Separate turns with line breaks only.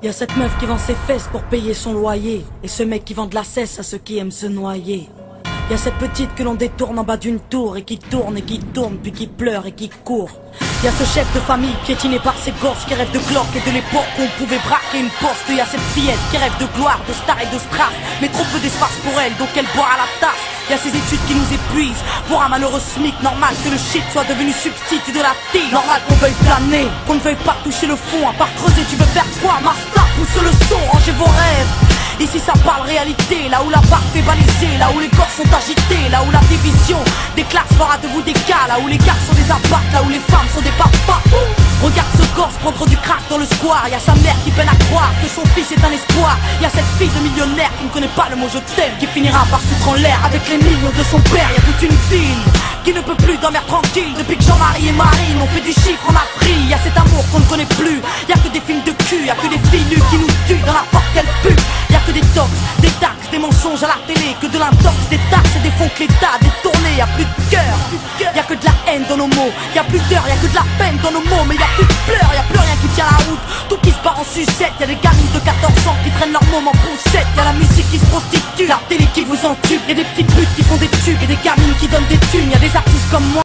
Y'a cette meuf qui vend ses fesses pour payer son loyer, et ce mec qui vend de la cesse à ceux qui aiment se noyer. Y'a cette petite que l'on détourne en bas d'une tour, et qui tourne, puis qui pleure et qui court. Y'a ce chef de famille piétiné par ses gosses qui rêve de cloque et de l'époque où on pouvait braquer une poste. Y'a cette fillette qui rêve de gloire, de star et de strass, mais trop peu d'espace pour elle, donc elle boit à la tasse. Y'a ces études qui nous épuisent, pour un malheureux SMIC, normal que le shit soit devenu substitut de la tige. Normal qu'on veuille planer, qu'on ne veuille pas toucher le fond, à part creuser tu veux faire quoi? Master, pousse le son, rangez vos rêves. Ici ça parle réalité, là où la barre fait baliser, là où les corps sont agités, là où la division des classes fera de vous des cas, là où les gars sont des apparts, là où les femmes sont des papas. Regarde ce gosse prendre du crack dans le square, y'a sa mère qui peine à croire que son fils est un espoir. Y'a cette fille de millionnaire qui ne connaît pas le mot je t'aime, qui finira par foutre en l'air avec les millions de son père. Y'a toute une ville qui ne peut plus dormir tranquille depuis que Jean-Marie et Marine ont fait du chiffre en Afrique. Y'a cet amour qu'on ne connaît plus, y'a que des films de cul, y'a que des filles nues qui nous tuent dans n'importe quelle pub. Y'a que des tox, des taxes, des mensonges à la télé, que de l'intox, des taxes et des fonds que l'État a détournés. Y'a plus de cœur, y'a que de la haine dans nos mots, y'a plus d'heures, y'a que de la peine dans nos mots, mais y'a plus de pleurs, y'a plus rien qui tient la route, tout qui se part en sucette. Y'a des gamines de 14 ans qui traînent leur môme en poussette, y'a la musique qui se prostitue, la télé qui vous entube, y'a des petites putes qui font des tubes et des gamines qui donnent des thunes, y'a des artistes comme moi